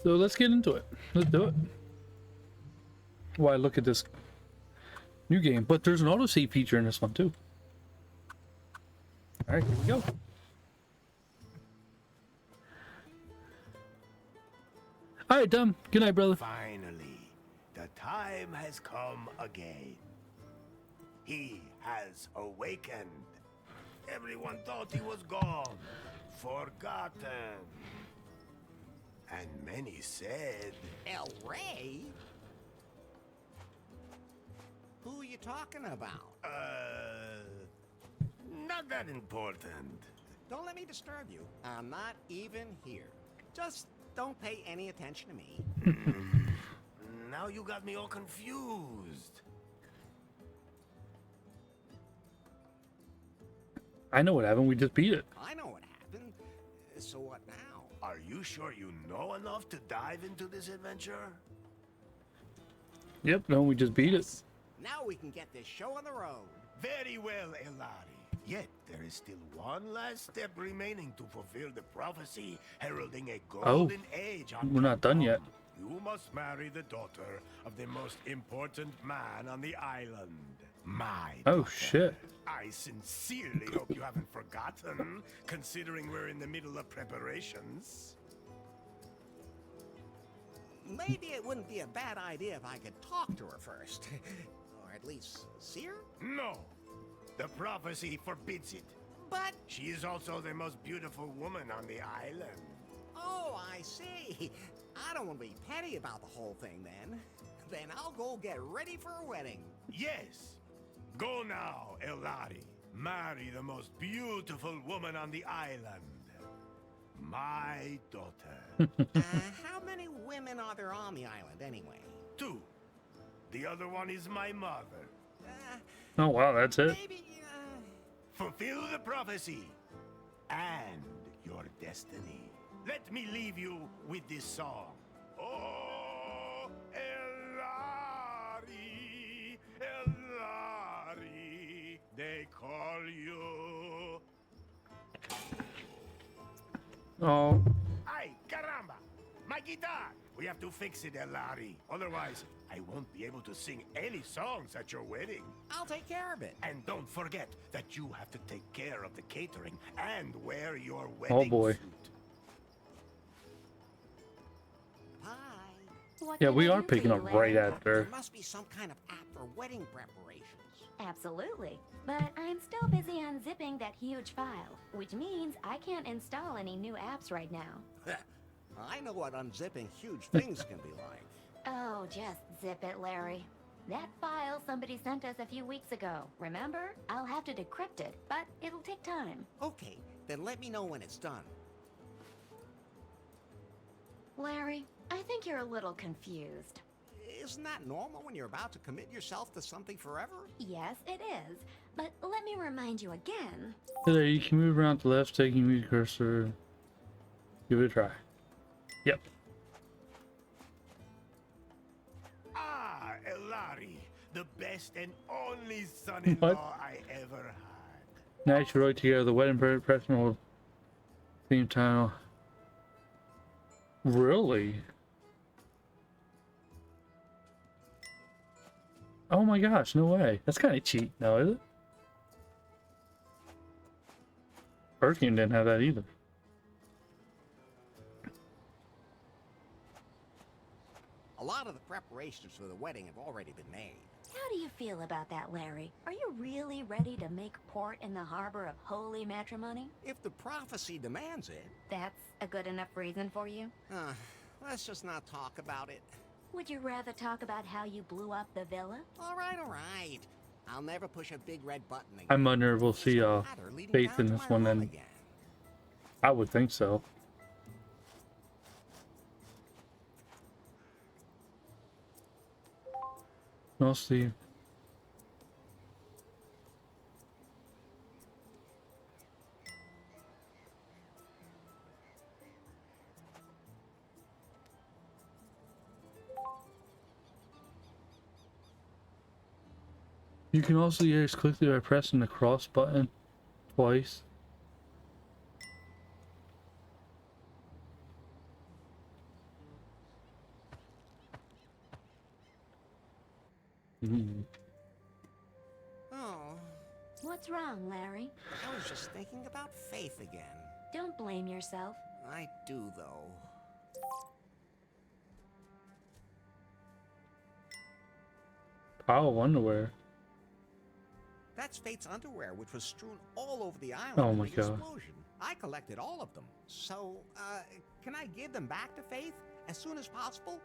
So let's get into it. Let's do it. Why, look at this new game. But there's an autosave feature in this one, too. Alright, here we go. Alright, Dom. Good night, brother. Finally, the time has come again. He has awakened. Everyone thought he was gone, forgotten. And many said, El Rey? Who are you talking about? not that important. Don't let me disturb you. I'm not even here. Just don't pay any attention to me. Now you got me all confused. I know what happened. We just beat it. I know what happened. So what now? Are you sure you know enough to dive into this adventure? Yep, no, we just beat it. Now we can get this show on the road. Very well, Elari. Yet there is still one last step remaining to fulfill the prophecy heralding a golden age on we're not done yet. Cancun. You must marry the daughter of the most important man on the island. My Oh, daughter. shit. I sincerely hope you haven't forgotten, considering we're in the middle of preparations. Maybe it wouldn't be a bad idea if I could talk to her first. Or at least see her? No. The prophecy forbids it. But, She is also the most beautiful woman on the island. oh, I see. I don't want to be petty about the whole thing then. Then I'll go get ready for a wedding. Yes. Go now, Elari. Marry the most beautiful woman on the island. My daughter. How many women are there on the island anyway? 2. The other one is my mother. Oh, wow, that's it. Maybe, Fulfill the prophecy and your destiny. Let me leave you with this song. Oh, Elari, Elari, they call you. Oh, Ay, caramba! My guitar! We have to fix it, Elari. Otherwise, I won't be able to sing any songs at your wedding. I'll take care of it. And don't forget that you have to take care of the catering and wear your wedding boy. suit. Bye. What yeah, can we I are do for picking you, up Larry? right after. There must be some kind of app for wedding preparations. Absolutely. But I'm still busy unzipping that huge file, which means I can't install any new apps right now. I know what unzipping huge things can be like. Oh, just zip it, Larry. That file somebody sent us a few weeks ago, remember? I'll have to decrypt it, but it'll take time. Okay, then let me know when it's done. Larry, I think you're a little confused. Isn't that normal when you're about to commit yourself to something forever? Yes, it is. But let me remind you again. There, you can move around to the left, taking your cursor. Give it a try. Yep. Ah, Elari, the best and only son-in-law I ever had. Now you should write together the wedding professional theme title. Really? Oh my gosh, no way. That's kind of cheap now, is it? First game didn't have that either. A lot of the preparations for the wedding have already been made. How do you feel about that, Larry? Are you really ready to make port in the harbor of holy matrimony? If the prophecy demands it. That's a good enough reason for you? Let's just not talk about it. Would you rather talk about how you blew up the villa? All right. I'll never push a big red button again. I'm wondering if we'll see Ladder leading Faith down in to this my one room then. again. I would think so. I'll see. You can also use quickly by pressing the cross button twice. Mm. Oh, What's wrong, Larry? I was just thinking about Faith again. Don't blame yourself. I do, though. Pile of underwear. That's Faith's underwear, which was strewn all over the island Oh in my the God. explosion. I collected all of them. So, can I give them back to Faith as soon as possible?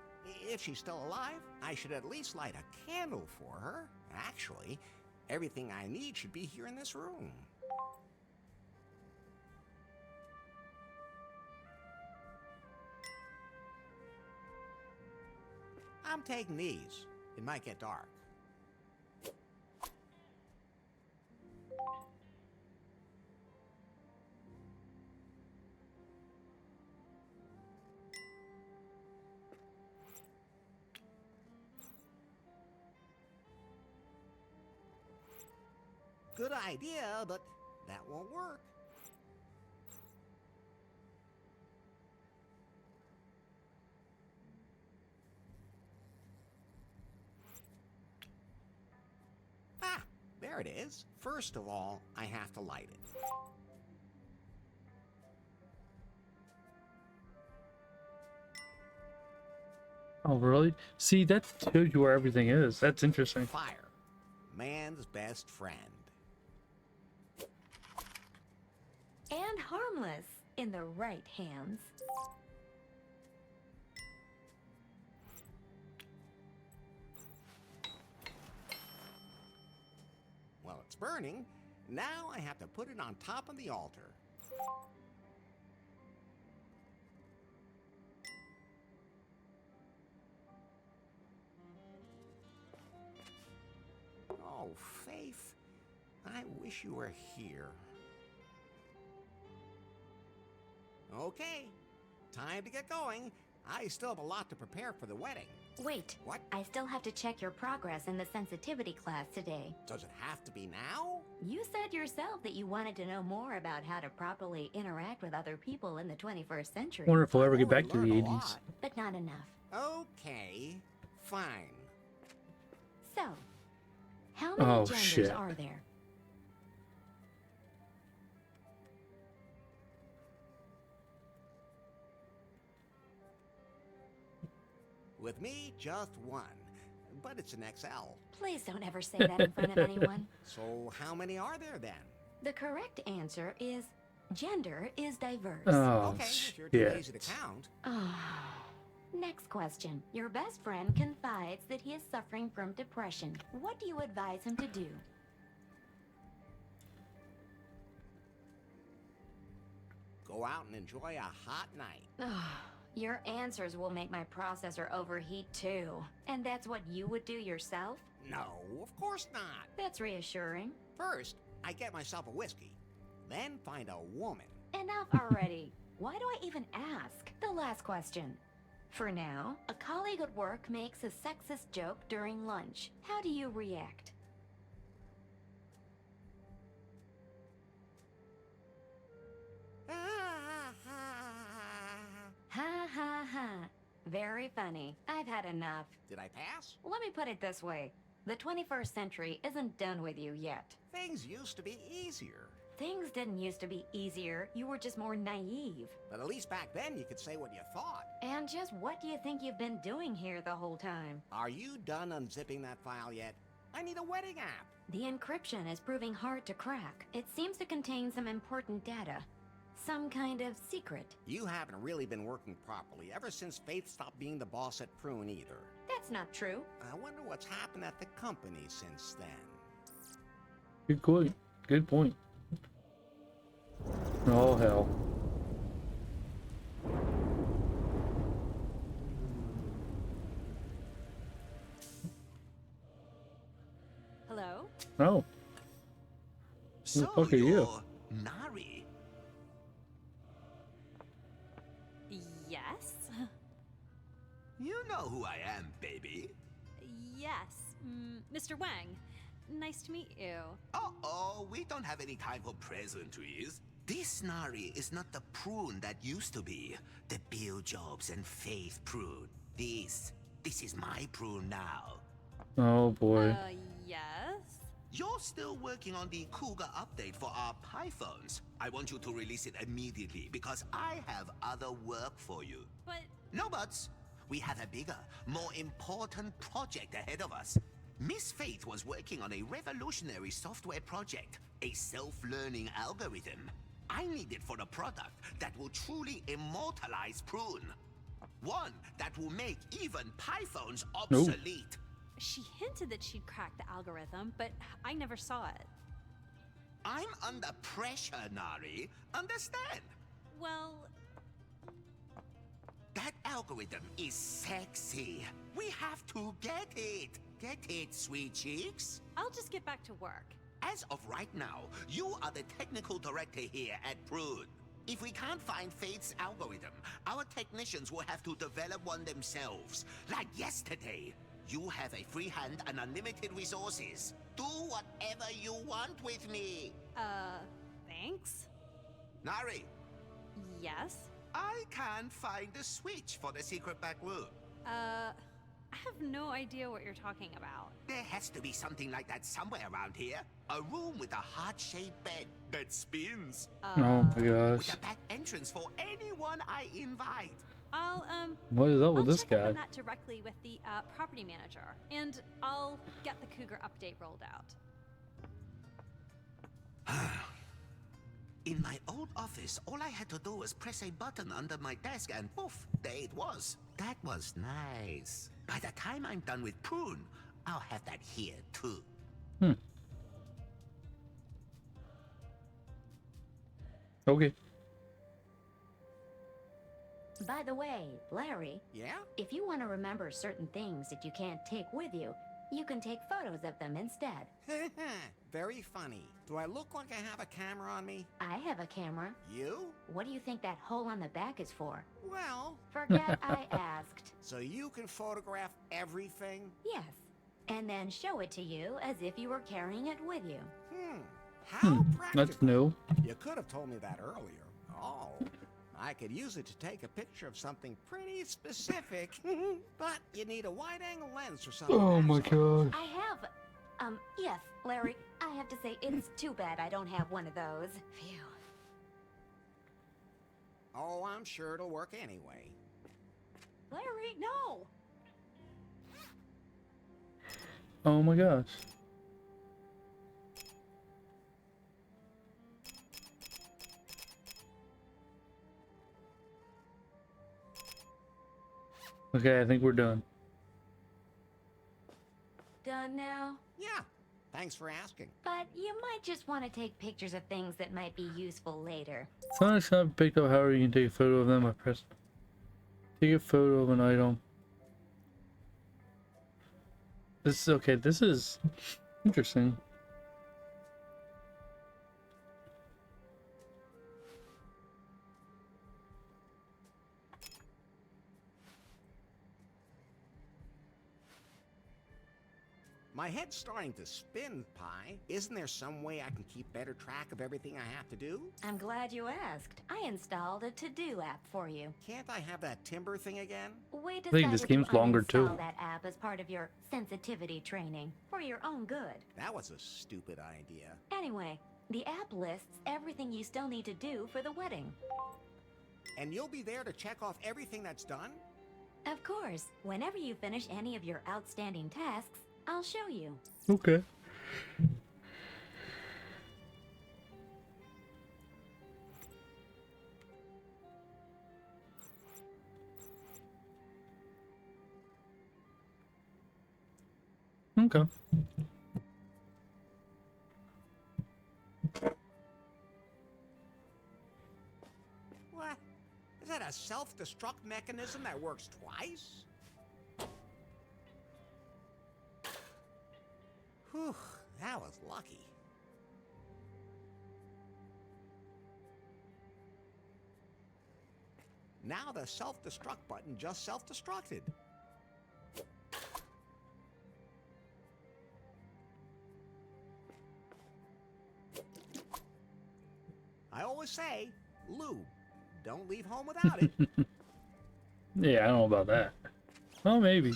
If she's still alive, I should at least light a candle for her. Actually, everything I need should be here in this room. I'm taking these. It might get dark. Good idea, but that won't work. Ah, there it is. First of all, I have to light it. Oh, really? See, that tells you where everything is. That's interesting. Fire, man's best friend. And harmless in the right hands. Well, it's burning. Now I have to put it on top of the altar. Oh, Faith, I wish you were here. Okay, time to get going. I still have a lot to prepare for the wedding. Wait. What? I still have to check your progress in the sensitivity class today. Does it have to be now? You said yourself that you wanted to know more about how to properly interact with other people in the 21st century. Wonder if we'll ever I've get back to already the learned a 80s. lot. But not enough. Okay, fine. So, how many Oh, genders shit. are there? With me, just one. But it's an XL. Please don't ever say that in front of anyone. So how many are there then? The correct answer is gender is diverse. Oh, Okay, if you're too lazy to shit. count. Next question. Your best friend confides that he is suffering from depression. What do you advise him to do? Go out and enjoy a hot night. Your answers will make my processor overheat too. And that's what you would do yourself? No, of course not. That's reassuring. First, I get myself a whiskey. Then find a woman. Enough already. Why do I even ask? The last question. For now, a colleague at work makes a sexist joke during lunch. How do you react? Ha ha ha. Very funny. I've had enough. Did I pass? Let me put it this way. The 21st century isn't done with you yet. Things used to be easier. Things didn't used to be easier. You were just more naive. But at least back then you could say what you thought. And just what do you think you've been doing here the whole time? Are you done unzipping that file yet? I need a wedding app. The encryption is proving hard to crack. It seems to contain some important data. Some kind of secret. You haven't really been working properly ever since Faith stopped being the boss at Prune either. That's not true. I wonder what's happened at the company since then. Good point. Good point. Oh, hell. Hello? Oh. Who the fuck are you? Nari. Yes? You know who I am, baby. Yes. Mr. Wang. Nice to meet you. Uh-oh, we don't have any time for pleasantries. This Nari is not the Prune that used to be. The Bill Jobs and Faith Prune. This is my Prune now. Oh boy. Yes? You're still working on the Cougar update for our Pythons. I want you to release it immediately because I have other work for you. But No buts. We have a bigger, more important project ahead of us. Miss Faith was working on a revolutionary software project, a self-learning algorithm. I need it for a product that will truly immortalize Prune. One that will make even Pythons obsolete. she hinted that she'd cracked the algorithm, but I never saw it. I'm under pressure, Nari. Understand? Well, That algorithm is sexy. We have to get it. Get it, sweet cheeks? I'll just get back to work. As of right now, you are the technical director here at Prune. If we can't find Faith's algorithm, our technicians will have to develop one themselves. Like yesterday. You have a free hand and unlimited resources. Do whatever you want with me. Thanks? Nari, Yes? I can't find the switch for the secret back room. I have no idea what you're talking about. There has to be something like that somewhere around here. A room with a heart-shaped bed that spins. Oh my With gosh. a back entrance for anyone I invite. I'll, What is up I'll with this check up guy? on that directly with the property manager, and I'll get the Cougar update rolled out. In my old office, all I had to do was press a button under my desk and poof, there it was. That was nice. By the time I'm done with Prune, I'll have that here too. Okay. By the way, Larry, Yeah? if you want to remember certain things that you can't take with you, you can take photos of them instead. Very funny. Do I look like I have a camera on me? I have a camera. You? What do you think that hole on the back is for? Well, Forget I asked. so you can photograph everything? Yes. And then show it to you as if you were carrying it with you. How practical. That's new. You could have told me that earlier. Oh, I could use it to take a picture of something pretty specific. But you need a wide-angle lens or something. Oh my that's all. gosh. I have, yes, Larry, I have to say it's too bad I don't have one of those. Phew. Oh, I'm sure it'll work anyway. Larry, no! Oh my gosh. Okay, I think we're done. Done now? Yeah, thanks for asking. But you might just want to take pictures of things that might be useful later. Sonic's not picked up. However, you can take a photo of them. I press. Take a photo of an item. This is okay. This is interesting. My head's starting to spin, Pi. Isn't there some way I can keep better track of everything I have to do? I'm glad you asked. I installed a to-do app for you. Can't I have that timber thing again? We I think this decided game's to longer, too. uninstall that app as part of your sensitivity training for your own good. That was a stupid idea. Anyway, the app lists everything you still need to do for the wedding. And you'll be there to check off everything that's done? Of course, whenever you finish any of your outstanding tasks, I'll show you. Okay. Okay. What? Is that a self-destruct mechanism that works twice? Whew, that was lucky. Now the self-destruct button just self-destructed. I always say, lube. Don't leave home without it. Yeah, I don't know about that. Oh, maybe.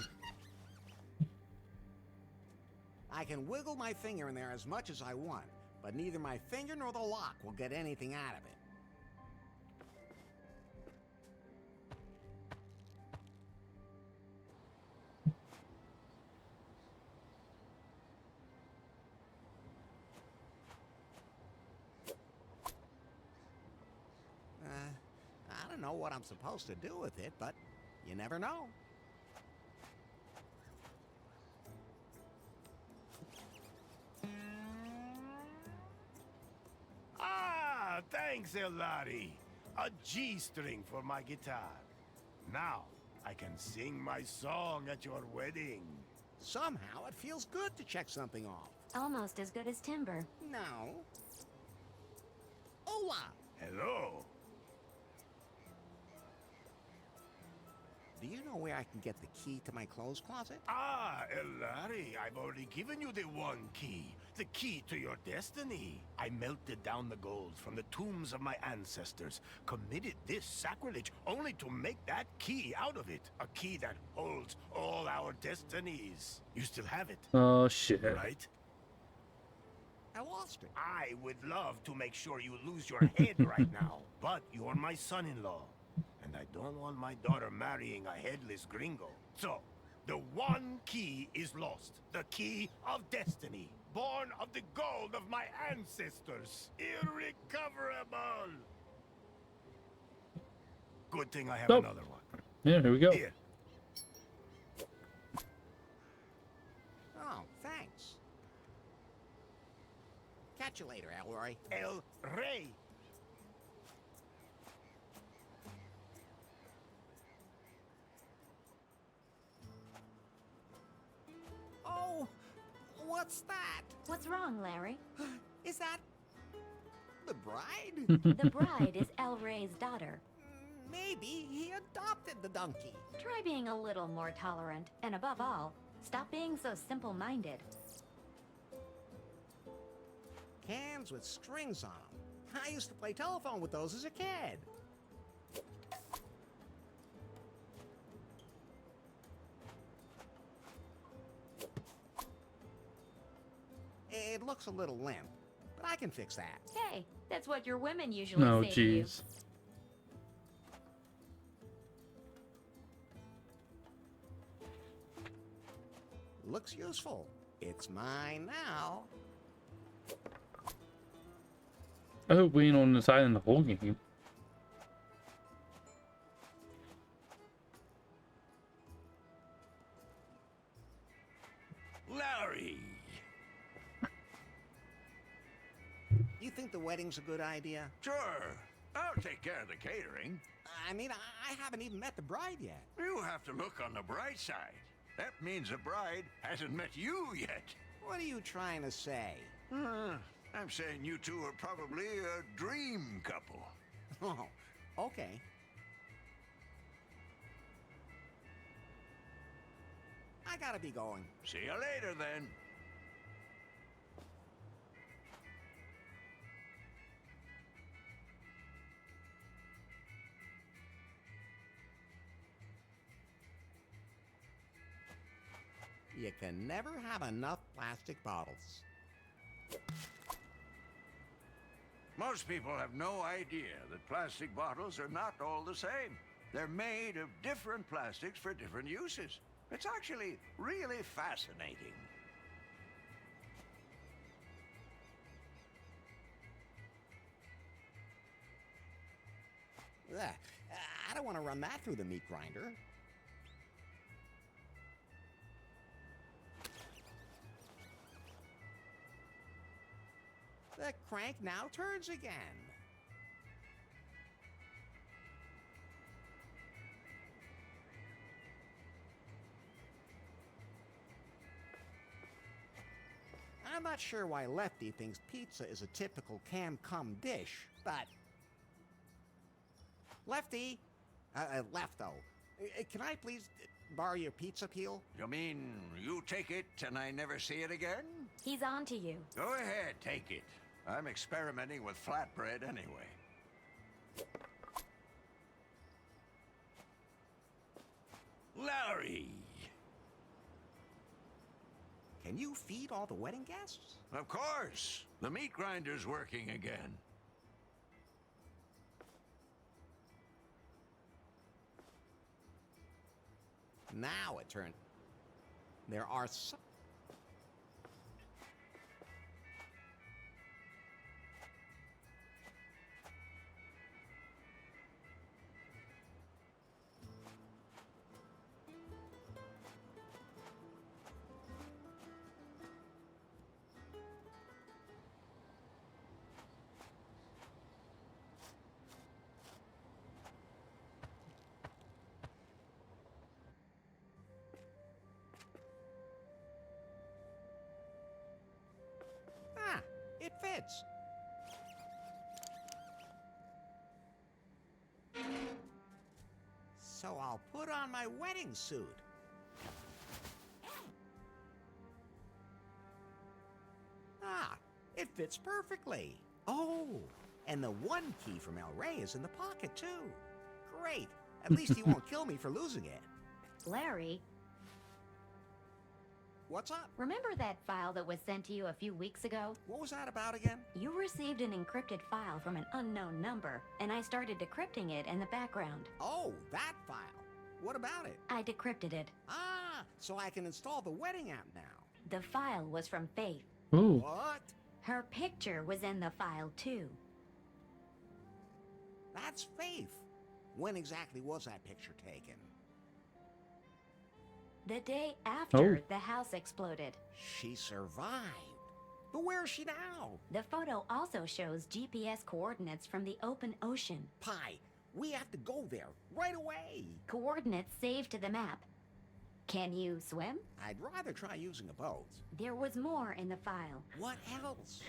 I can wiggle my finger in there as much as I want, but neither my finger nor the lock will get anything out of it. I don't know what I'm supposed to do with it, but you never know. Ah, thanks, Elari. A G-string for my guitar. Now, I can sing my song at your wedding. Somehow it feels good to check something off. Almost as good as timber. No. Hola! Hello. Do you know where I can get the key to my clothes closet? Ah, Elari, I've already given you the one key. The key to your destiny. I melted down the gold from the tombs of my ancestors, committed this sacrilege only to make that key out of it. A key that holds all our destinies. You still have it, Oh shit. right? I lost it. I would love to make sure you lose your head right now, but you're my son-in-law, and I don't want my daughter marrying a headless gringo. So, the one key is lost. The key of destiny, born of the gold of my ancestors. Irrecoverable. Good thing I have Nope. another one. Yeah, here we go. Here. Oh, thanks. Catch you later, Elroy. El Rey. Oh, what's that? What's wrong, Larry? Is that the bride? The bride is El Rey's daughter. Maybe he adopted the donkey. Try being a little more tolerant, and above all, stop being so simple-minded. Cans with strings on them. I used to play telephone with those as a kid. It looks a little limp, but I can fix that. Hey, that's what your women usually No, say to you. jeez. Looks useful. It's mine now. I hope we ain't on this island the whole game. Larry. You think the wedding's a good idea? Sure. I'll take care of the catering. I mean, I haven't even met the bride yet. You have to look on the bright side. That means the bride hasn't met you yet. What are you trying to say? I'm saying you two are probably a dream couple. Oh, okay. I gotta be going. See you later, then. You can never have enough plastic bottles. Most people have no idea that plastic bottles are not all the same. They're made of different plastics for different uses. It's actually really fascinating. Ugh, I don't want to run that through the meat grinder. The crank now turns again. I'm not sure why Lefty thinks pizza is a typical cam-cum dish, but... Lefty! Lefto, can I please borrow your pizza peel? You mean you take it and I never see it again? He's on to you. Go ahead, take it. I'm experimenting with flatbread anyway. Larry. Can you feed all the wedding guests? Of course. The meat grinder's working again. Now it turned. There are some. Ah, it fits. So I'll put on my wedding suit. Ah, it fits perfectly. Oh, and the one key from El Rey is in the pocket, too. Great. At least he won't kill me for losing it. Larry, What's up? remember that file that was sent to you a few weeks ago? What was that about again? You received an encrypted file from an unknown number, and I started decrypting it in the background. Oh, that file. What about it? I decrypted it. Ah, so I can install the wedding app now. The file was from Faith. Ooh. What? Her picture was in the file, too. That's Faith. When exactly was that picture taken? The day after Oh. the house exploded. She survived. But where is she now? The photo also shows GPS coordinates from the open ocean. Pi, we have to go there right away. Coordinates saved to the map. Can you swim? I'd rather try using a boat. There was more in the file. What else?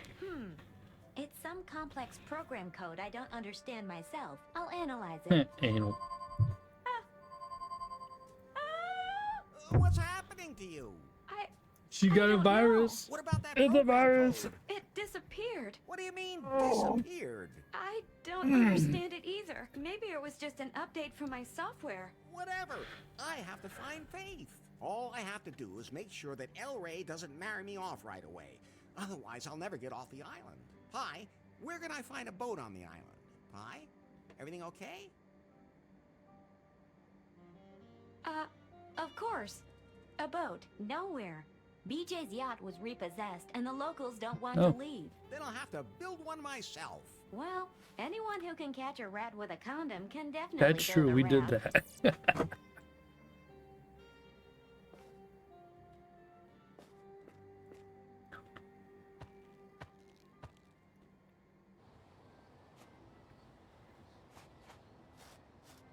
It's some complex program code I don't understand myself. I'll analyze it. Anal. What's happening to you? She got a don't know. virus. What about that It's a program virus. code? It disappeared. What do you mean Oh. disappeared? I don't understand it either. Maybe it was just an update from my software. Whatever. I have to find Faith. All I have to do is make sure that El Rey doesn't marry me off right away. Otherwise, I'll never get off the island. Pi, where can I find a boat on the island? Pi, everything okay? Of course. A boat. Nowhere. BJ's yacht was repossessed and the locals don't want Oh. to leave. Then I'll have to build one myself. Well, anyone who can catch a rat with a condom can definitely That's build true. a We did raft. that.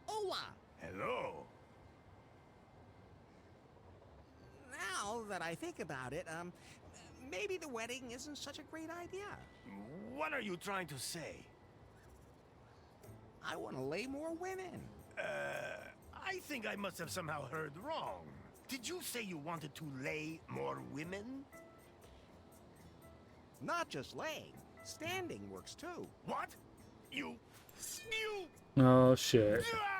Hola! Hello. Now that I think about it, maybe the wedding isn't such a great idea. What are you trying to say? I want to lay more women. I think I must have somehow heard wrong. Did you say you wanted to lay more women? Not just laying. Standing works too. What? You... Oh shit. Ah!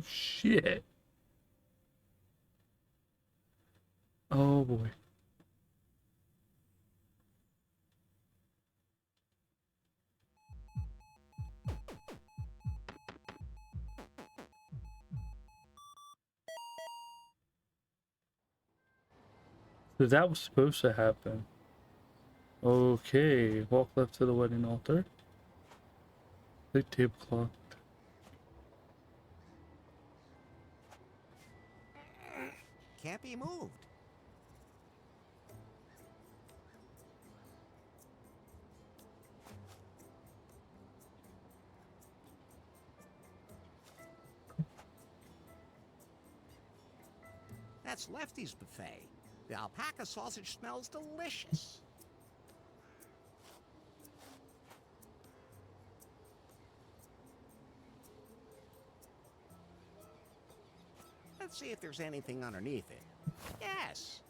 Shit. Oh boy. So that was supposed to happen. Okay, walk left to the wedding altar. Big tablecloth. Can't be moved. That's Lefty's buffet. The alpaca sausage smells delicious. Let's see if there's anything underneath it. Yes.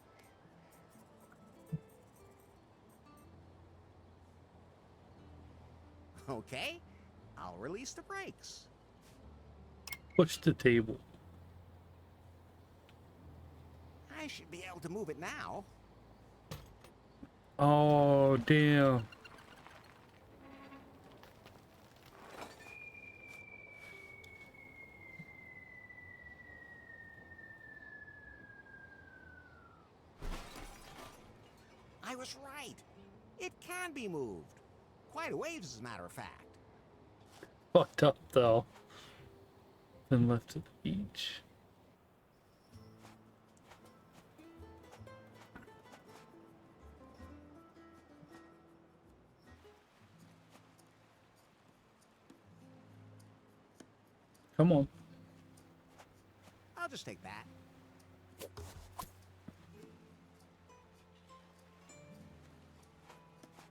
Okay, I'll release the brakes. Push the table. I should be able to move it now. Oh, damn. I was right. It can be moved. Quite a ways, as a matter of fact. Fucked up, though. Then left to the beach. Come on. I'll just take that.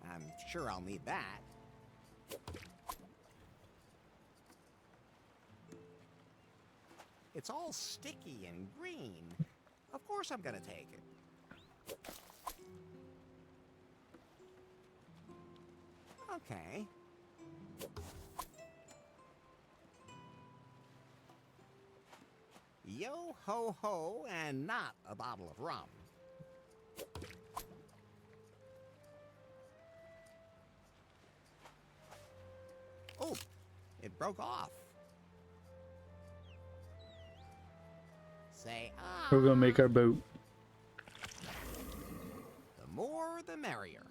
I'm sure I'll need that. It's all sticky and green. Of course I'm gonna take it. Okay. Yo ho ho, and not a bottle of rum. Oh, it broke off. Say ah. We're gonna make our boat. The more the merrier.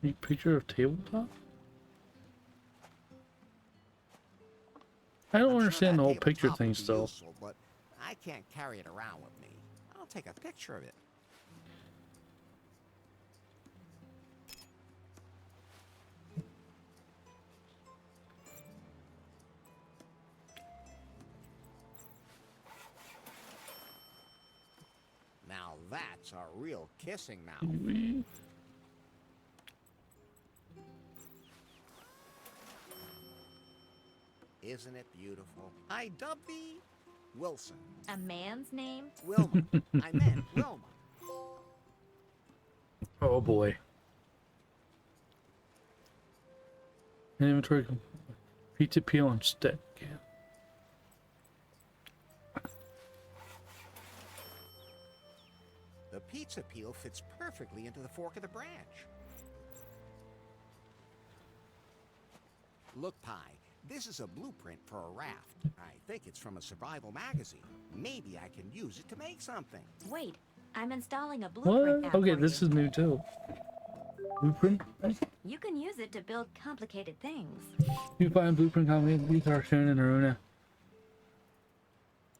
Any picture of tabletop? I don't I'm sure understand that the whole picture tabletop thing would be still. useful, but I can't carry it around with me. I'll take a picture of it. Now that's a real kissing mouth. We- Isn't it beautiful? I dub thee Wilson. A man's name? Wilma. I meant Wilma. Oh boy. Inventory. Pizza peel on stick. The pizza peel fits perfectly into the fork of the branch. Look, Pi, this is a blueprint for a raft. I think it's from a survival magazine. Maybe I can use it to make something. Wait, I'm installing a blueprint What? app Okay, for this you. is new too. Blueprint? You can use it to build complicated things. You find blueprint complicated. These are shown in Aruna.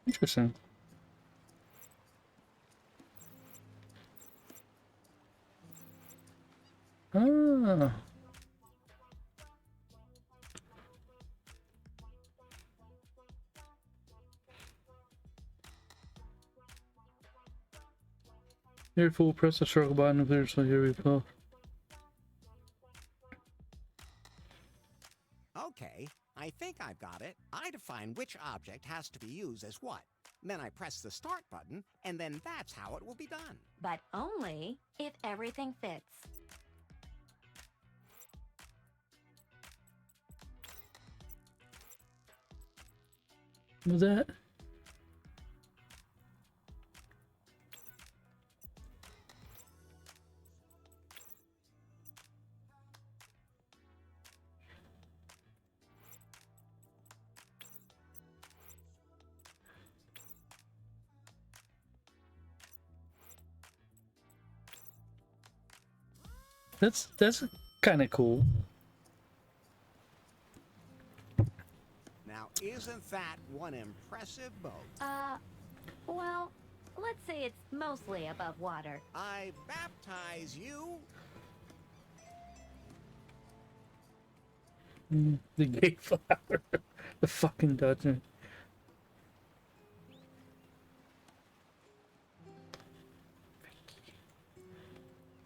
Interesting. Ah. Here, full press the circle button if there's so here we go. Okay, I think I've got it. I define which object has to be used as what. Then I press the start button, and then that's how it will be done. But only if everything fits. Was that? That's kind of cool. Now, isn't that one impressive boat? Well, let's say it's mostly above water. I baptize you. The gay flower. The fucking Dutchman.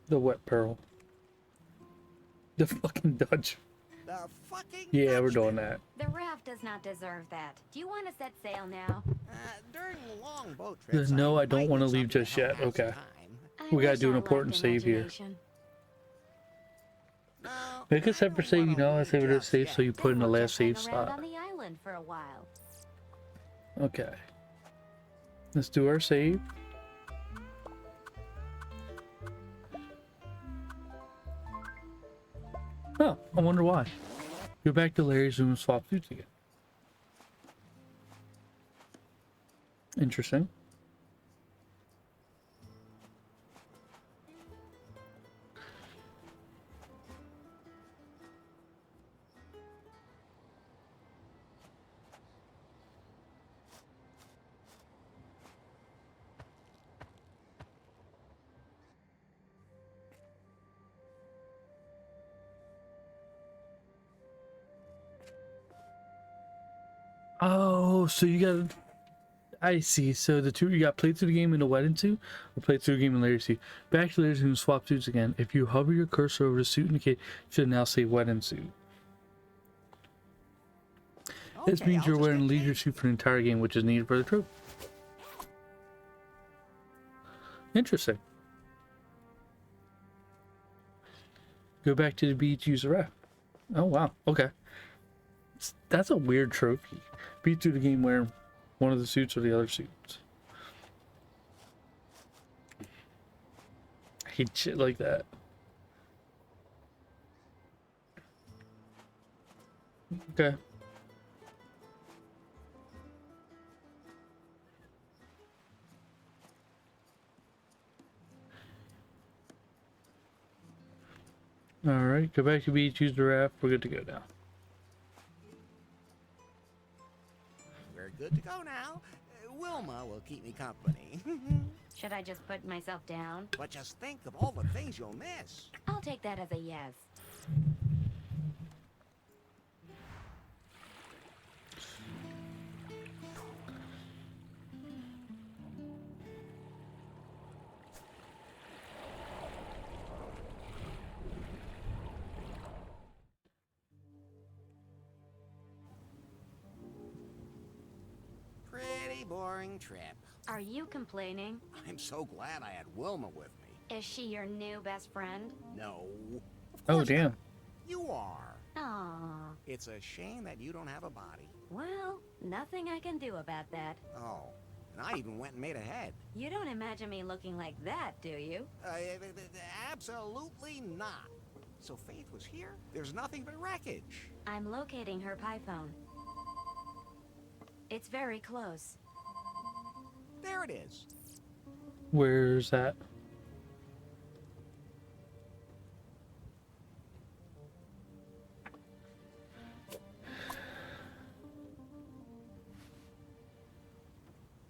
The wet pearl. The fucking Dutch. The fucking Yeah, we're Dutchman. doing that. The raft does does not deserve that. Do you want to set sail now? During long boat trips, No, I don't might want to need leave something just help yet. pass the Okay. time. I We gotta wish do an I lacked important save here. imagination. No, Make a I separate don't save, you wanna know, I leave save it as just safe so yet. you put Then in the we'll last just hang save around slot. on the island for a while. Okay. Let's do our save. Oh, I wonder why. Go back to Larry's room and swap suits again. Interesting. Oh, so you got. I see. So the two you got played through the game in the wedding suit, or played through the game in Larry's suit. Back to Larry's room, swap suits again. If you hover your cursor over the suit indicated, it should now say wedding suit. This Okay, means I'll you're just wearing get leisure changed. suit for the entire game, which is needed for the troop. Interesting. Go back to the beach, use a ref. Oh wow. Okay. That's a weird trophy. Beat through the game wearing one of the suits or the other suits. I hate shit like that. Okay. Alright, go back to beach, use the raft, we're good to go now. We're good to go now. Wilma will keep me company. Should I just put myself down? But just think of all the things you'll miss. I'll take that as a yes. Pretty boring trip. Are you complaining? I'm so glad I had Wilma with me. Is she your new best friend? No. Of Oh course damn. not. You are. Aww. It's a shame that you don't have a body. Well, nothing I can do about that. Oh, and I even went and made a head. You don't imagine me looking like that, do you? Absolutely not. So Faith was here? There's nothing but wreckage. I'm locating her pie phone. It's very close. There it is. Where's that?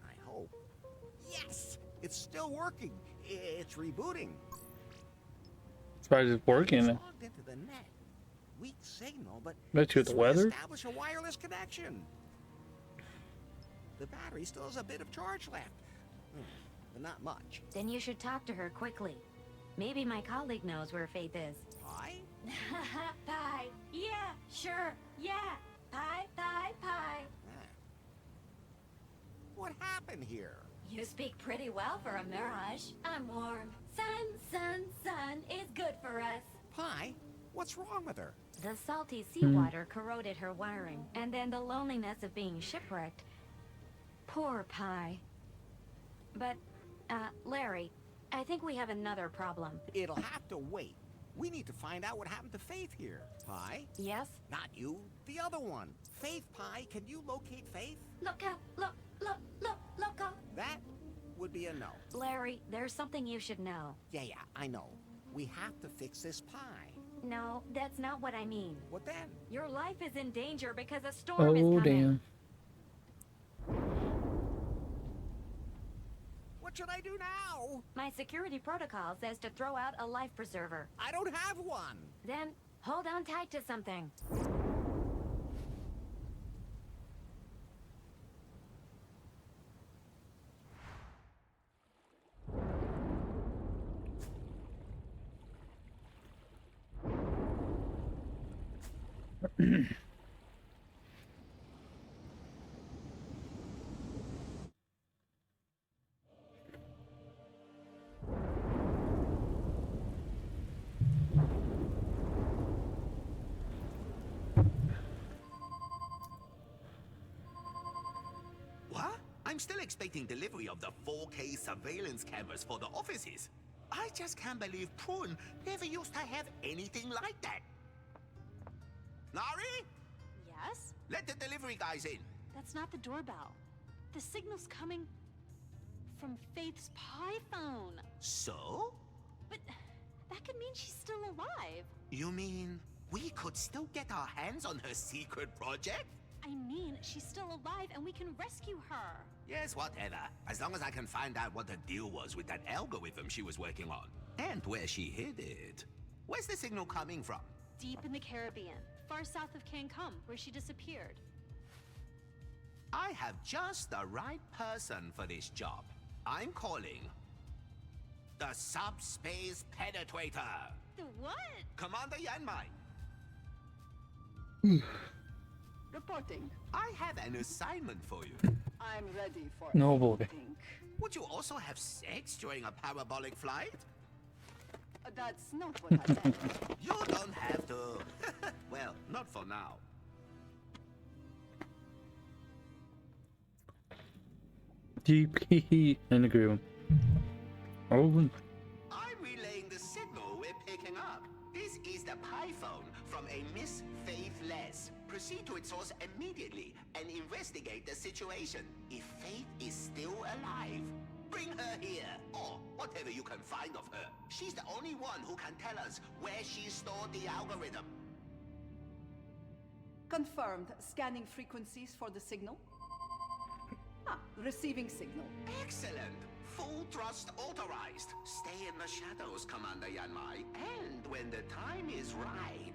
I hope. Yes! It's still working. It's rebooting. It's probably just working. It's logged into the net. Weak signal, but Bet you with it's the weather? establish a wireless connection. The battery still has a bit of charge left. But not much. Then you should talk to her quickly. Maybe my colleague knows where Faith is. Pie? Pie. Yeah, sure. Yeah. Pie, pie, pie. Ah. What happened here? You speak pretty well for a mirage. I'm warm. Sun is good for us. Pie? What's wrong with her? The salty seawater corroded her wiring, and then the loneliness of being shipwrecked. Poor Pie. But, Larry, I think we have another problem. It'll have to wait. We need to find out what happened to Faith here. Pie? Yes? Not you. The other one. Faith, Pie. Can you locate Faith? Look out! Look out! That would be a no. Larry, there's something you should know. Yeah, I know. We have to fix this pie. No, that's not what I mean. What then? Your life is in danger because a storm is Oh coming. damn. What should I do now? My security protocol says to throw out a life preserver. I don't have one. Then, hold on tight to something. I'm still expecting delivery of the 4K surveillance cameras for the offices. I just can't believe Prune never used to have anything like that. Nari, Yes? let the delivery guys in. That's not the doorbell. The signal's coming from Faith's pie phone. So? But that could mean she's still alive. You mean we could still get our hands on her secret project? I mean, she's still alive and we can rescue her. Yes, whatever. As long as I can find out what the deal was with that algorithm she was working on. And where she hid it. Where's the signal coming from? Deep in the Caribbean, far south of Cancun, where she disappeared. I have just the right person for this job. I'm calling the Subspace Penetrator. The what? Commander Yanmai, Reporting. I have an assignment for you. I'm ready for No boy. anything. Would you also have sex during a parabolic flight? That's not what I meant. You don't have to. Well, not for now. GP in agreement. Oh, I'm relaying the signal we're picking up. This is the pie phone from a Miss Faith Les. Proceed to its source immediately and investigate the situation. If Faith is still alive, bring her here, or whatever you can find of her. She's the only one who can tell us where she stored the algorithm. Confirmed. Scanning frequencies for the signal. Receiving signal. Excellent! Full thrust authorized. Stay in the shadows, Commander Yanmai. And when the time is right,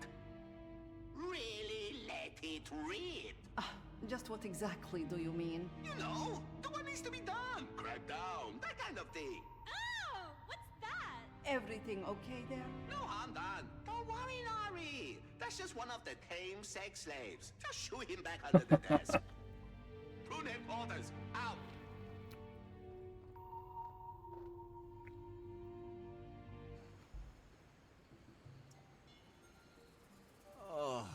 really let it rip. Just what exactly do you mean? You know, do what needs to be done. Crack down, that kind of thing. Oh, what's that? Everything okay there? No harm done. Don't worry, Nari. That's just one of the tame sex slaves. Just shoot him back under the desk. Prune headquarters, out. Oh.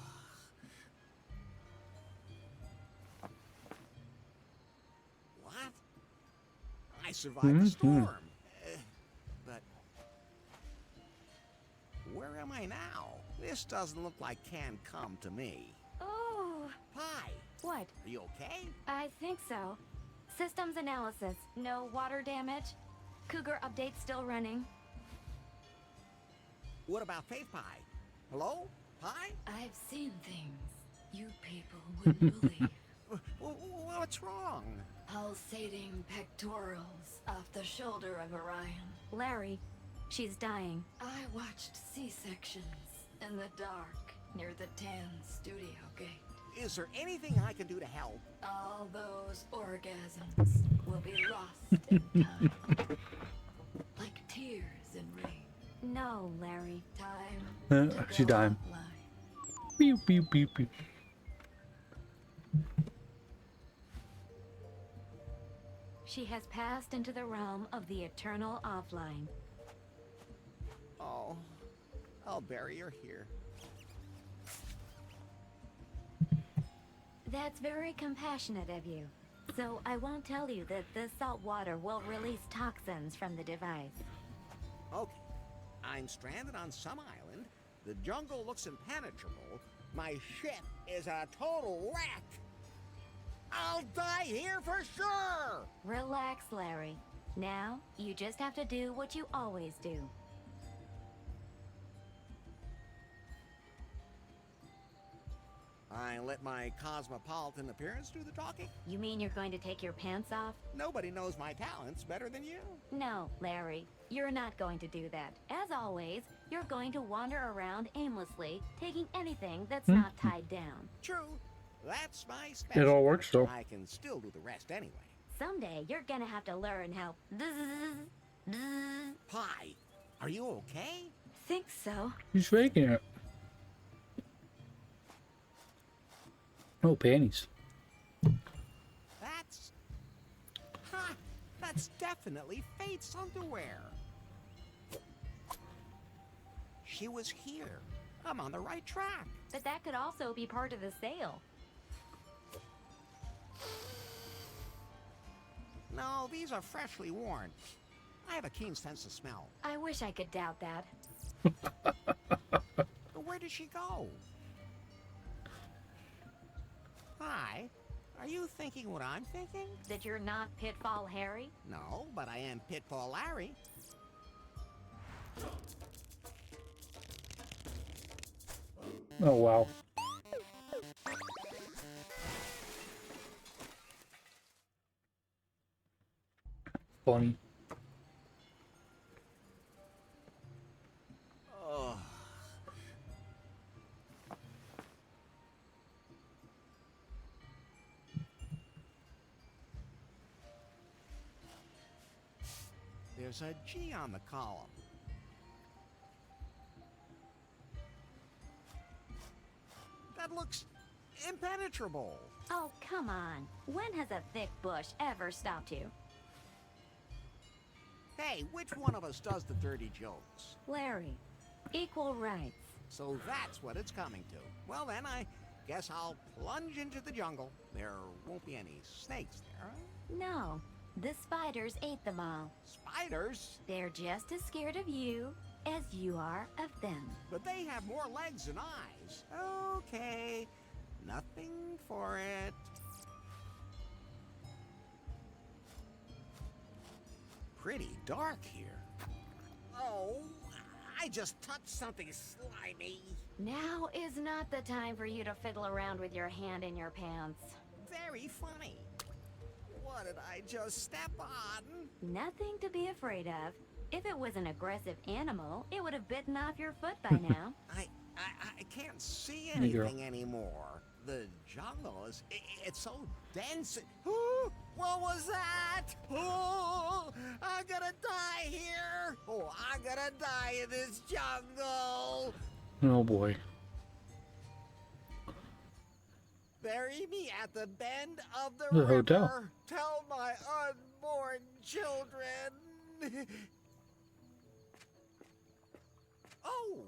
What? I survived the storm. But where am I now? This doesn't look like Can Come to me. Oh, Pie, what? are you okay? I think so. Systems analysis. No water damage. Cougar update still running. What about Faith Pie? Hello? Pie? I've seen things you people wouldn't believe. What's wrong? Pulsating pectorals off the shoulder of Orion. Larry, she's dying. I watched C-sections in the dark near the Tan studio gate. Is there anything I can do to help? All those orgasms will be lost in time. Like tears in rain. No, Larry. Time to she go died. offline. Beep, beep, beep, beep. She has passed into the realm of the eternal offline. Oh, I'll bury her here. That's very compassionate of you. So I won't tell you that the salt water will release toxins from the device. Okay, I'm stranded on some island. The jungle looks impenetrable. My ship is a total wreck. I'll die here for sure! Relax, Larry. Now, you just have to do what you always do. I let my cosmopolitan appearance do the talking. You mean you're going to take your pants off? Nobody knows my talents better than you. No, Larry. You're not going to do that. As always, you're going to wander around aimlessly, taking anything that's not tied down. True, that's my specialty. It all works though. I can still do the rest anyway. Someday, you're gonna have to learn how... Pie, are you okay? Think so. He's faking it. Oh, panties. That's... Ha! That's definitely Faith's underwear. She was here. I'm on the right track. But that could also be part of the sale. No, these are freshly worn. I have a keen sense of smell. I wish I could doubt that. But where did she go? Hi. Are you thinking what I'm thinking? That you're not Pitfall Harry? No, but I am Pitfall Larry. Oh wow. Funny. Oh. There's a G on the column. That looks impenetrable. Oh, come on. When has a thick bush ever stopped you? Hey, which one of us does the dirty jokes? Larry, equal rights. So that's what it's coming to. Well then, I guess I'll plunge into the jungle. There won't be any snakes there, huh? No, the spiders ate them all. Spiders? They're just as scared of you as you are of them. But they have more legs than eyes. Okay, nothing for it. Pretty dark here. Oh, I just touched something slimy. Now is not the time for you to fiddle around with your hand in your pants. Very funny. What did I just step on? Nothing to be afraid of. If it was an aggressive animal, it would have bitten off your foot by now. I can't see Hey, girl. anything anymore. The jungle is, it's so dense. Ooh, what was that? Oh, I'm gonna die here. Oh, I'm gonna die in this jungle. Oh boy. Bury me at the bend of the The river. hotel. Tell my unborn children. Oh.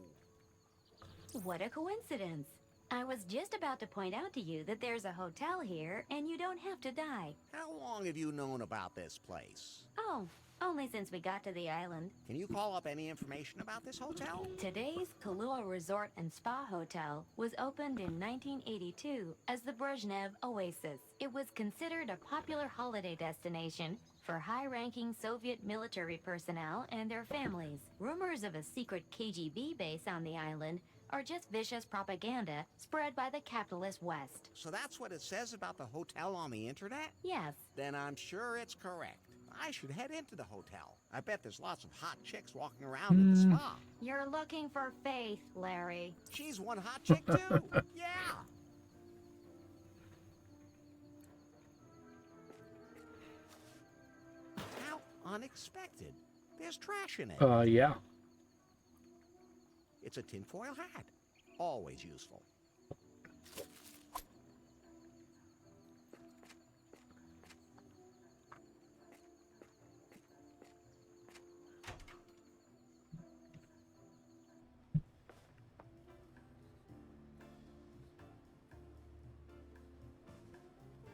What a coincidence. I was just about to point out to you that there's a hotel here and you don't have to die. How long have you known about this place? Oh, only since we got to the island. Can you call up any information about this hotel? Today's Kahlua Resort and Spa Hotel was opened in 1982 as the Brezhnev Oasis. It was considered a popular holiday destination for high-ranking Soviet military personnel and their families. Rumors of a secret KGB base on the island are just vicious propaganda spread by the capitalist West. So that's what it says about the hotel on the internet? Yes, Then I'm sure it's correct. I should head into the hotel. I bet there's lots of hot chicks walking around in the spa. you're looking for Faith, Larry. She's one hot chick too. Yeah. How unexpected. There's trash in it. Yeah. It's a tinfoil hat. Always useful.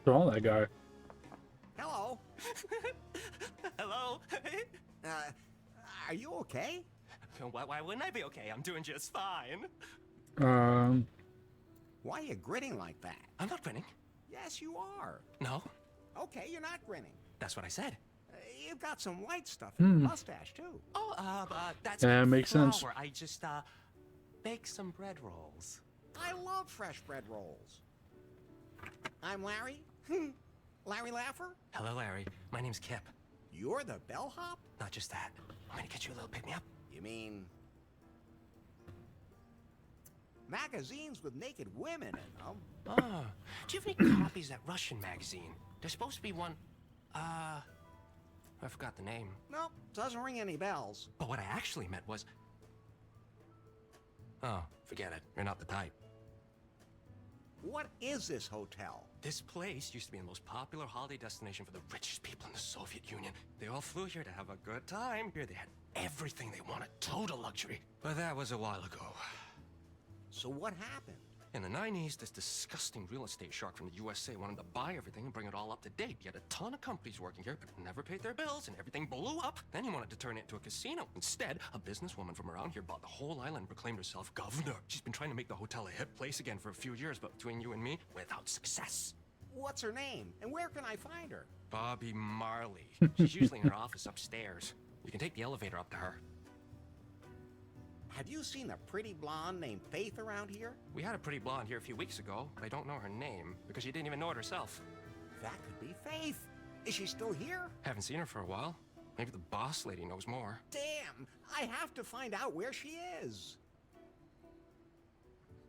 What's wrong with that guy? Hello. Hello? Are you okay? Why wouldn't I be okay? I'm doing just fine. Why are you grinning like that? I'm not grinning. Yes, you are. No, Okay, you're not grinning. that's what I said. You've got some white stuff in your mustache, too. Oh, that's Yeah, makes sense. flour. I just, bake some bread rolls. I love fresh bread rolls. I'm Larry. Larry Laffer. Hello, Larry. My name's Kip. You're the bellhop? Not just that. I'm gonna get you a little pick-me-up. You mean... magazines with naked women in them? Oh, do you have any copies of that Russian magazine? There's supposed to be one, I forgot the name. Nope, doesn't ring any bells. But what I actually meant was... Oh, forget it. You're not the type. What is this hotel? This place used to be the most popular holiday destination for the richest people in the Soviet Union. They all flew here to have a good time. Here they had everything they wanted, total luxury. But that was a while ago. So what happened? In the 90s, this disgusting real estate shark from the USA wanted to buy everything and bring it all up to date. He had a ton of companies working here, but never paid their bills, and everything blew up. Then he wanted to turn it into a casino. Instead, a businesswoman from around here bought the whole island and proclaimed herself governor. She's been trying to make the hotel a hip place again for a few years, but between you and me, without success. What's her name, and where can I find her? Bobby Marley. She's usually in her office upstairs. You can take the elevator up to her. Have you seen a pretty blonde named Faith around here? We had a pretty blonde here a few weeks ago, but I don't know her name because she didn't even know it herself. That could be Faith. Is she still here? Haven't seen her for a while. Maybe the boss lady knows more. Damn! I have to find out where she is.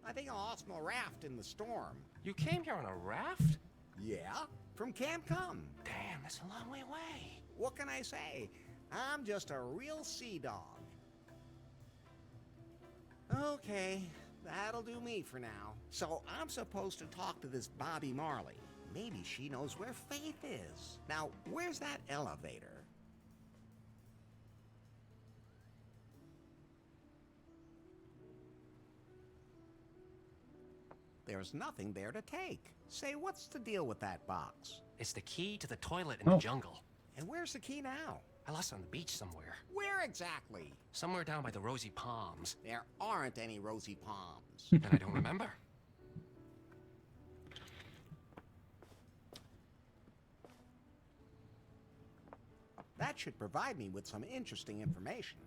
I think I lost my raft in the storm. You came here on a raft? Yeah, from Camp Cum. Damn, that's a long way away. What can I say? I'm just a real sea dog. Okay, that'll do me for now. So I'm supposed to talk to this Bobby Marley. Maybe she knows where Faith is. Now, where's that elevator? There's nothing there to take. Say, what's the deal with that box? It's the key to the toilet in the jungle. And where's the key now? I lost it on the beach somewhere. Where exactly? Somewhere down by the Rosy Palms. There aren't any rosy palms. And I don't remember. That should provide me with some interesting information.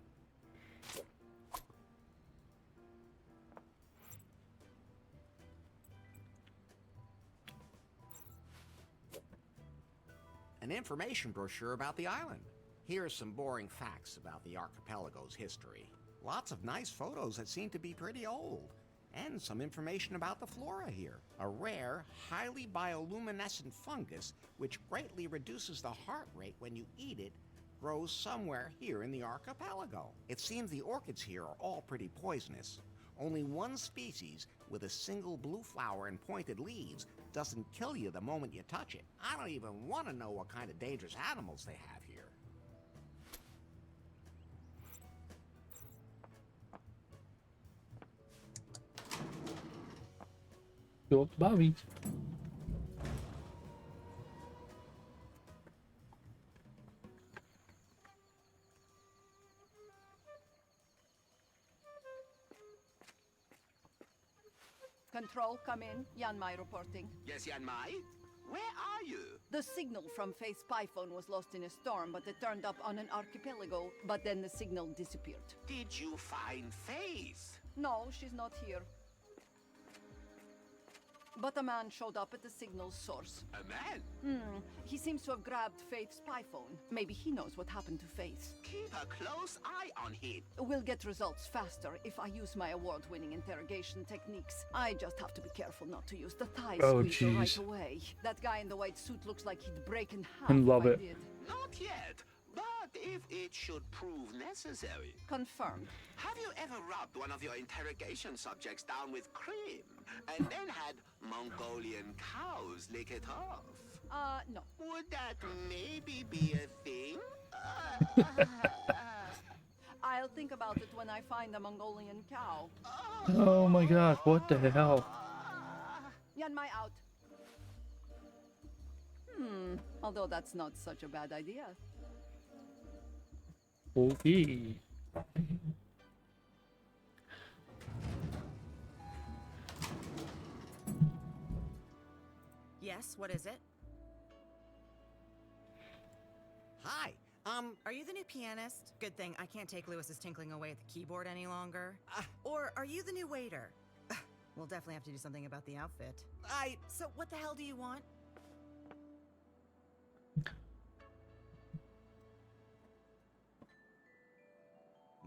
An information brochure about the island. Here's some boring facts about the archipelago's history. Lots of nice photos that seem to be pretty old. And some information about the flora here. A rare, highly bioluminescent fungus, which greatly reduces the heart rate when you eat it, grows somewhere here in the archipelago. It seems the orchids here are all pretty poisonous. Only one species, with a single blue flower and pointed leaves, doesn't kill you the moment you touch it. I don't even want to know what kind of dangerous animals they have here. Go up to Bobby. Control, come in. Yanmai reporting. Yes, Yanmai? Where are you? The signal from Faith's spy phone was lost in a storm, but it turned up on an archipelago, but then the signal disappeared. Did you find Faith? No, she's not here. But a man showed up at the signal's source. A man? He seems to have grabbed Faith's spy phone. Maybe he knows what happened to Faith. Keep a close eye on him. We'll get results faster if I use my award-winning interrogation techniques. I just have to be careful not to use the thigh squeezer right away. That guy in the white suit looks like he'd break in half I love if I it. did. Not yet, but if it should prove necessary. Confirmed. Have you ever rubbed one of your interrogation subjects down with cream and then had Mongolian cows lick it off? No. Would that maybe be a thing? I'll think about it when I find a Mongolian cow. Oh my god, what the hell? Yanmai out. Although that's not such a bad idea. Okay. Yes, what is it? Hi, Are you the new pianist? Good thing I can't take Lewis's tinkling away at the keyboard any longer. Or are you the new waiter? We'll definitely have to do something about the outfit. So what the hell do you want?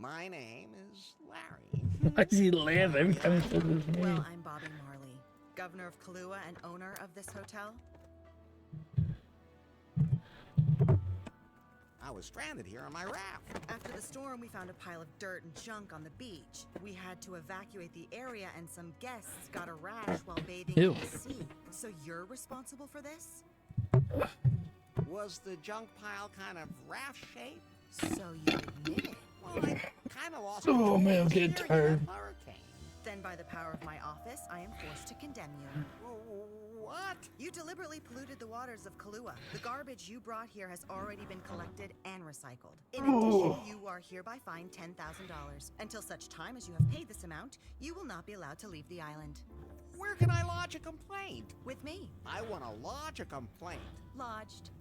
my name is Larry. I see Lance every time he says his name. Well, I'm Bobby Marley, governor of Kahlua and owner of this hotel. I was stranded here on my raft. After the storm, we found a pile of dirt and junk on the beach. We had to evacuate the area, and some guests got a rash while bathing Ew. in the sea. So you're responsible for this? Was the junk pile kind of raft-shaped? So you admit it. Well, I kind of lost Oh, control man, I'm of getting steering tired. in that hurricane. Then by the power of my office, I am forced to condemn you. What? You deliberately polluted the waters of Kahlua. The garbage you brought here has already been collected and recycled. In addition, you are hereby fined $10,000. Until such time as you have paid this amount, you will not be allowed to leave the island. Where can I lodge a complaint? With me. I want to lodge a complaint. Lodged.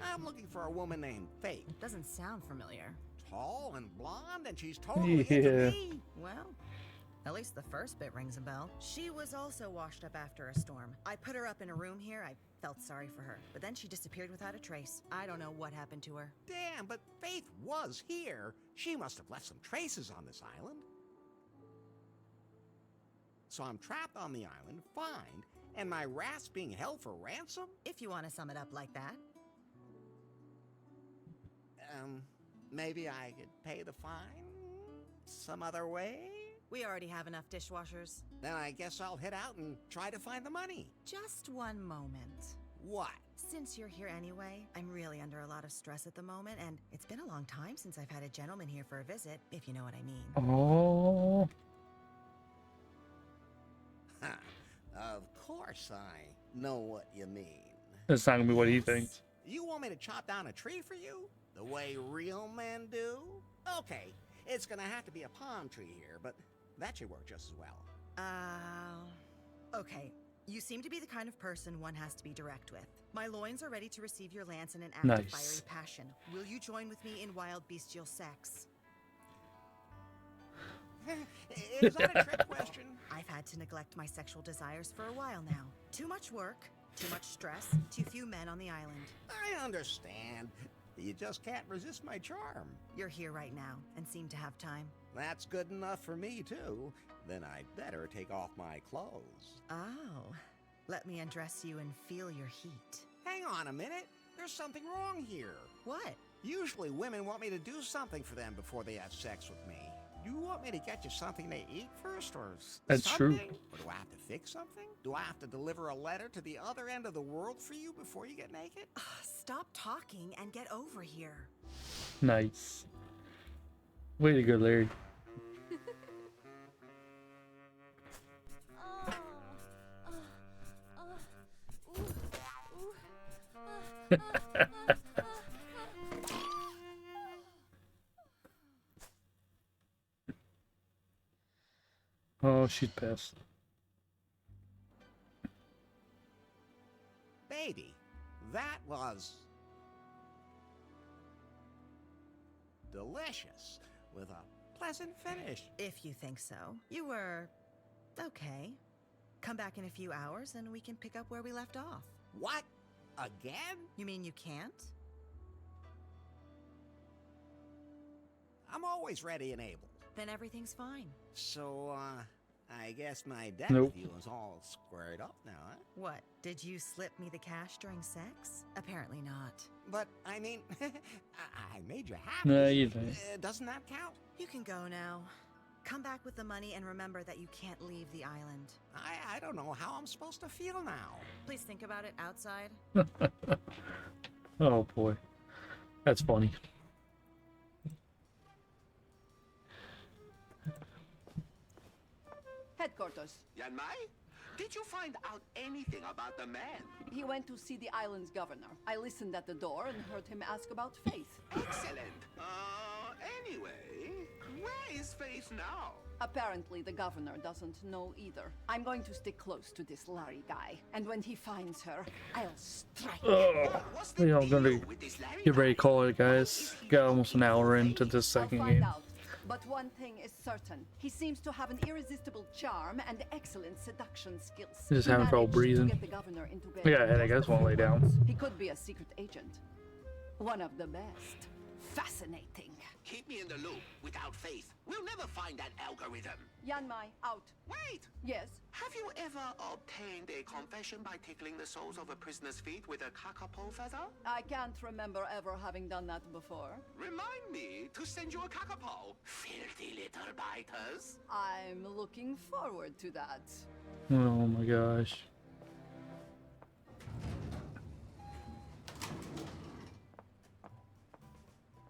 I'm looking for a woman named Faith. Doesn't sound familiar. Tall and blonde, and she's totally into me. Well, at least the first bit rings a bell. She was also washed up after a storm. I put her up in a room here. I felt sorry for her. But then she disappeared without a trace. I don't know what happened to her. Damn, but Faith was here. She must have left some traces on this island. So I'm trapped on the island, fined, and my rat's being held for ransom? If you want to sum it up like that. Maybe I could pay the fine some other way? We already have enough dishwashers. Then I guess I'll head out and try to find the money. Just one moment. What? Since you're here anyway, I'm really under a lot of stress at the moment, and it's been a long time since I've had a gentleman here for a visit, if you know what I mean. Oh. Of course I know what you mean. That's not gonna be what he thinks. You want me to chop down a tree for you? The way real men do? Okay, it's gonna have to be a palm tree here, but that should work just as well. Okay. You seem to be the kind of person one has to be direct with. My loins are ready to receive your lance in an act of fiery passion. Will you join with me in wild bestial sex? Is that a trick question? I've had to neglect my sexual desires for a while now. Too much work, too much stress, too few men on the island. I understand. You just can't resist my charm. You're here right now and seem to have time. That's good enough for me, too. Then I'd better take off my clothes. Oh, let me undress you and feel your heat. Hang on a minute. There's something wrong here. What? Usually women want me to do something for them before they have sex with me. You want me to get you something to eat first, or That's something? true. Or do I have to fix something? Do I have to deliver a letter to the other end of the world for you before you get naked? Stop talking and get over here. Nice. Way to go, Larry. Oh, she's pissed. Baby, that was delicious with a pleasant finish. If you think so. You were okay. Come back in a few hours and we can pick up where we left off. What? Again? You mean you can't? I'm always ready and able. Then everything's fine. So, I guess my debt Nope. with you is all squared up now, huh? What? Did you slip me the cash during sex? Apparently not. But, I mean, I made you happy. No, you didn't. Doesn't that count? You can go now. Come back with the money and remember that you can't leave the island. I don't know how I'm supposed to feel now. Please think about it outside. Oh boy, that's funny. Headquarters. Yanmai, did you find out anything about the man? He went to see the island's governor. I listened at the door and heard him ask about Faith. Excellent. Anyway, where is Faith now? Apparently, the governor doesn't know either. I'm going to stick close to this Larry guy, and when he finds her, I'll strike. What's the Yeah, I'm deal gonna with this Larry get ready guy? to call it, guys. Got almost an hour into this I'll second find game. out. But one thing is certain. He seems to have an irresistible charm and excellent seduction skills. Just He having trouble managed to breathing. get the governor into bed Yeah, in and I just guess a won't few lay down. hours. He could be a secret agent. One of the best. Fascinating. Keep me in the loop. Without Faith, we'll never find that algorithm. Yanmai, out. Wait! Yes? Have you ever obtained a confession by tickling the soles of a prisoner's feet with a kakapo feather? I can't remember ever having done that before. Remind me to send you a kakapo. Filthy little biters. I'm looking forward to that. Oh my gosh.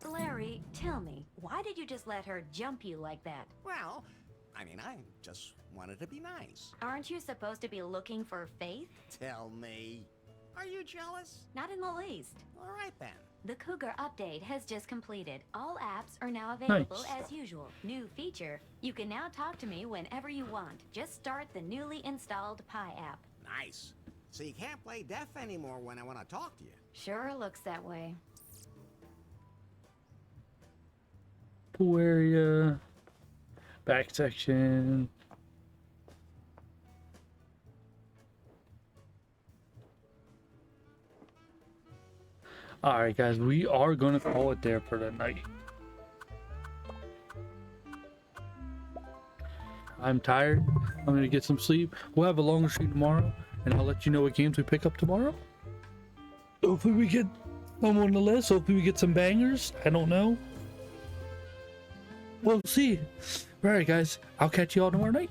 Larry, tell me, Why did you just let her jump you like that? Well, I mean, I just wanted to be nice. Aren't you supposed to be looking for Faith? Tell me, are you jealous? Not in the least. All right then. The Cougar update has just completed. All apps are now available Nice. as usual. New feature, you can now talk to me whenever you want. Just start the newly installed Pi app. Nice. So you can't play deaf anymore when I want to talk to you. Sure looks that way. Pool area. Back section. Alright guys, we are going to call it there for the night. I'm tired. I'm going to get some sleep. We'll have a longer stream tomorrow, and I'll let you know what games we pick up tomorrow. Hopefully we get some on the list. Hopefully we get some bangers. I don't know. We'll see. Alright guys, I'll catch you all tomorrow night.